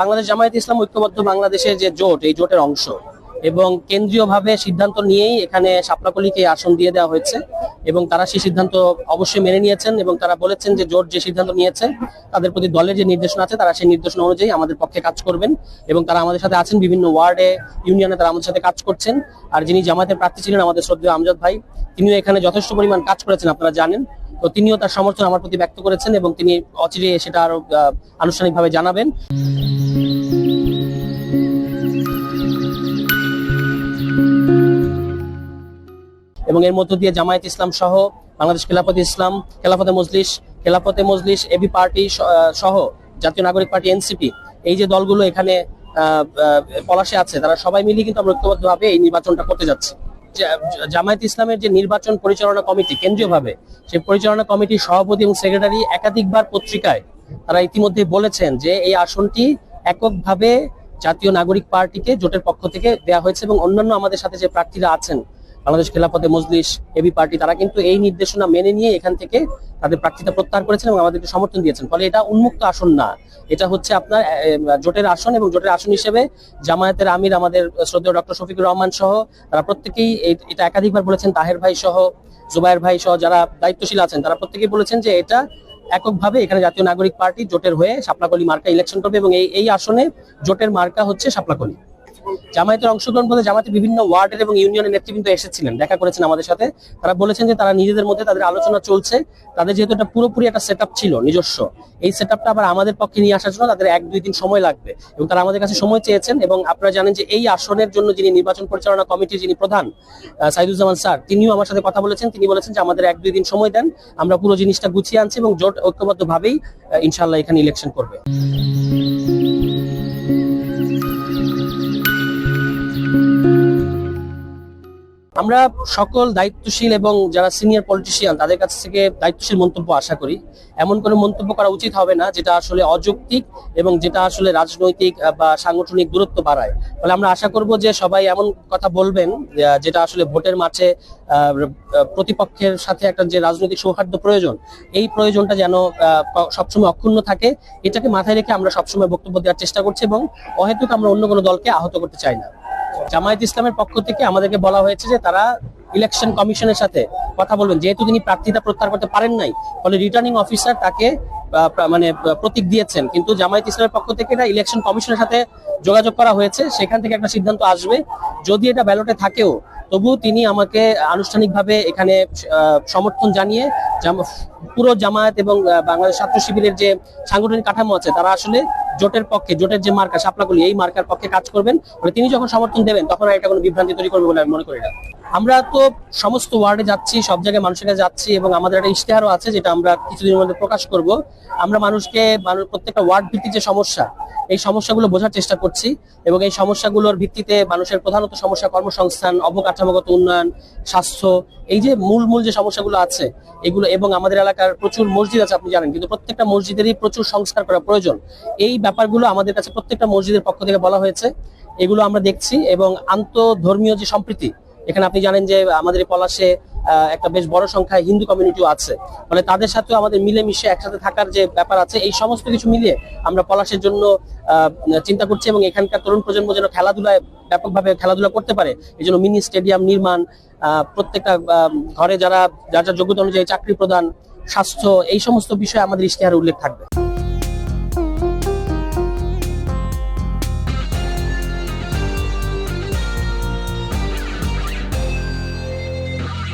বাংলাদেশ জামায়াতে ইসলাম ঐক্যবদ্ধ বাংলাদেশের যে জোট, এই জোটের অংশ এবং কেন্দ্রীয়ভাবে সিদ্ধান্ত নিয়েই এখানে শাপলাকলীকে আসন দিয়ে দেওয়া হয়েছে এবং তারা সেই সিদ্ধান্ত অবশ্যই মেনে নিয়েছেন এবং তারা বলেছেন যে জোট যে সিদ্ধান্ত নিয়েছে তাদের প্রতি দলের যে নির্দেশনা আছে তারা সেই নির্দেশনা অনুযায়ী আমাদের পক্ষে কাজ করবেন এবং তারা আমাদের সাথে আছেন। বিভিন্ন ওয়ার্ডে, ইউনিয়নে তারা আমাদের সাথে কাজ করছেন। আর যিনি জামায়াতের প্রার্থী ছিলেন আমাদের শ্রদ্ধেয় আমজাদ ভাই, তিনিও এখানে যথেষ্ট পরিমাণ কাজ করেছেন, আপনারা জানেন। তো তিনিও তার সমর্থন আমার প্রতি ব্যক্ত করেছেন এবং তিনি অচিরে সেটা আরো আনুষ্ঠানিকভাবে জানাবেন। এবং এর মধ্য দিয়ে জামায়াত ইসলাম সহ বাংলাদেশ খেলাফতে মজলিস এবি পার্টি সহ জাতীয় নাগরিক পার্টি এনসিপি, এই যে দলগুলো এখানে পলাশে আছে, তারা সবাই মিলিয়ে কিন্তু আমরা ঐক্যবদ্ধভাবে এই নির্বাচনটা করতে যাচ্ছি। জামায়াত ইসলামের যে নির্বাচন পরিচালনা কমিটি কেন্দ্রীয়ভাবে, সেই পরিচালনা কমিটির সভাপতি এবং সেক্রেটারি একাধিকবার পত্রিকায় তারা ইতিমধ্যে বলেছেন যে এই আসনটি এককভাবে জাতীয় নাগরিক পার্টিকে জোটের পক্ষ থেকে দেওয়া হয়েছে এবং অন্যান্য আমাদের সাথে যে প্রার্থীরা আছেন বাংলাদেশ খেলাফতে মজলিস এবি পার্টি, তারা কিন্তু এই নির্দেশনা মেনে নিয়ে এখান থেকে তাদের প্রার্থীতা প্রত্যাহার করেছেন এবং আমাদেরকে সমর্থন দিয়েছেন। ফলে এটা উন্মুক্ত আসন না, এটা হচ্ছে আপনার জোটের আসন এবং জোটের আসন হিসেবে জামায়াতের আমির আমাদের শ্রদ্ধেয় ডক্টর শফিকুর রহমান সহ তারা প্রত্যেকেই এটা একাধিকবার বলেছেন। তাহের ভাই সহ, জুবায়ের ভাই সহ যারা দায়িত্বশীল আছেন তারা প্রত্যেকেই বলেছেন যে এটা এককভাবে এখানে জাতীয় নাগরিক পার্টি জোটের হয়ে শাপলাকলী মার্কা ইলেকশন করবে এবং এই আসনে জোটের মার্কা হচ্ছে শাপলাকলী। জামায়াতের অংশগ্রহণ বলতে জামায়াতের বিভিন্ন ওয়ার্ডের এবং ইউনিয়নের নেতৃবৃন্দ এসেছিলেন, দেখা করেছেন আমাদের সাথে। তারা বলেছেন যে তারা নিজেদের মধ্যে তাদের আলোচনা চলছে, তাদের যেহেতু এটা পুরোপুরি একটা সেটআপ ছিল নিজস্ব, এই সেটআপটা আবার আমাদের পক্ষে নিয়ে আসার জন্য তাদের 1-2 দিন সময় লাগবে এবং তারা আমাদের কাছে সময় চেয়েছেন। এবং আপনারা জানেন যে এই আসনের জন্য যিনি নির্বাচন পরিচালনা কমিটির যিনি প্রধান সাইদুজ্জামান স্যার, তিনিও আমার সাথে কথা বলেছেন। তিনি বলেছেন যে আমাদের 1-2 দিন সময় দেন, আমরা পুরো জিনিসটা গুছিয়ে আনছি এবং জোট ঐক্যবদ্ধভাবেই ইনশাআল্লাহ এখানে ইলেকশন করবে। আমরা সকল দায়িত্বশীল এবং যারা সিনিয়র পলিটিশিয়ান তাদের কাছ থেকে দায়িত্বশীল মন্তব্য আশা করি। এমন কোনো মন্তব্য করা উচিত হবে না যেটা আসলে অযৌক্তিক এবং যেটা আসলে রাজনৈতিক বা সাংগঠনিক দূরত্ব বাড়ায়। ফলে আমরা আশা করব যে সবাই এমন কথা বলবেন যেটা আসলে ভোটের মাঠে প্রতিপক্ষের সাথে একটা যে রাজনৈতিক সৌহার্দ্য প্রয়োজন, এই প্রয়োজনটা যেন সবসময় অক্ষুণ্ণ থাকে, এটাকে মাথায় রেখে আমরা সবসময় বক্তব্য দেওয়ার চেষ্টা করছি এবং অহেতুক আমরা অন্য কোনো দলকে আহত করতে চাই না। জামায়াত ইসলামের পক্ষ থেকে আমাদেরকে বলা হয়েছে যে তারা ইলেকশন কমিশনের সাথে কথা বলবেন, যেহেতু তিনি প্রার্থিতা প্রত্যাহার করতে পারেন নাই, ফলে রিটার্নিং অফিসার তাকে মানে প্রতীক দিয়েছেন। কিন্তু জামায়াত ইসলামের পক্ষ থেকে এটা ইলেকশন কমিশনের সাথে যোগাযোগ করা হয়েছে, সেখান থেকে একটা সিদ্ধান্ত আসবে। যদি এটা ব্যালটে থাকেও তবুও তিনি আমাকে আনুষ্ঠানিকভাবে এখানে সমর্থন জানিয়ে পুরো জামায়াত এবং বাংলাদেশ ছাত্র শিবিরের যে সাংগঠনিক কাঠামো আছে তারা আসলে জোটের পক্ষে, জোটের যে মার্কা শাপলাকলী, এই মার্কার পক্ষে কাজ করবেন। তিনি যখন সমর্থন দেবেন তখন এটা কোনো বিভ্রান্তি তৈরি করবে বলে আমি মনে করি না। আমরা তো সমস্ত ওয়ার্ডে যাচ্ছি, সব জায়গায় মানুষের কাছে যাচ্ছি এবং আমাদের একটা ইশতেহারও আছে যেটা আমরা কিছুদিনের মধ্যে প্রকাশ করব। আমরা মানুষকে প্রত্যেকটা ওয়ার্ড ভিত্তিক যে সমস্যা, এই সমস্যাগুলো বোঝার চেষ্টা করছি এবং এই সমস্যাগুলোর ভিত্তিতে মানুষের প্রধানত সমস্যা কর্মসংস্থান, অবকাঠামোগত উন্নয়ন, স্বাস্থ্য, এই যে মূল যে সমস্যাগুলো আছে এগুলো। এবং আমাদের এলাকার প্রচুর মসজিদ আছে আপনি জানেন, কিন্তু প্রত্যেকটা মসজিদেরই প্রচুর সংস্কার করা প্রয়োজন। এই ব্যাপারগুলো আমাদের কাছে প্রত্যেকটা মসজিদের পক্ষ থেকে বলা হয়েছে, এগুলো আমরা দেখছি। এবং আন্তঃধর্মীয় যে সম্প্রীতি, এখানে আপনি জানেন যে আমাদের পলাশে একটা বেশ বড় সংখ্যায় হিন্দু কমিউনিটিও আছে, মানে তাদের সাথেও আমাদের মিলেমিশে একসাথে থাকার যে ব্যাপার আছে, এই সমস্ত কিছু মিলিয়ে আমরা পলাশের জন্য চিন্তা করছি এবং এখানকার তরুণ প্রজন্ম যেন খেলাধুলায় ব্যাপকভাবে খেলাধুলা করতে পারে, এই জন্য মিনি স্টেডিয়াম নির্মাণ, প্রত্যেকটা ঘরে যারা যার যোগ্যতা অনুযায়ী চাকরি প্রদান, স্বাস্থ্য, এই সমস্ত বিষয়ে আমাদের ইশতেহারে উল্লেখ থাকবে।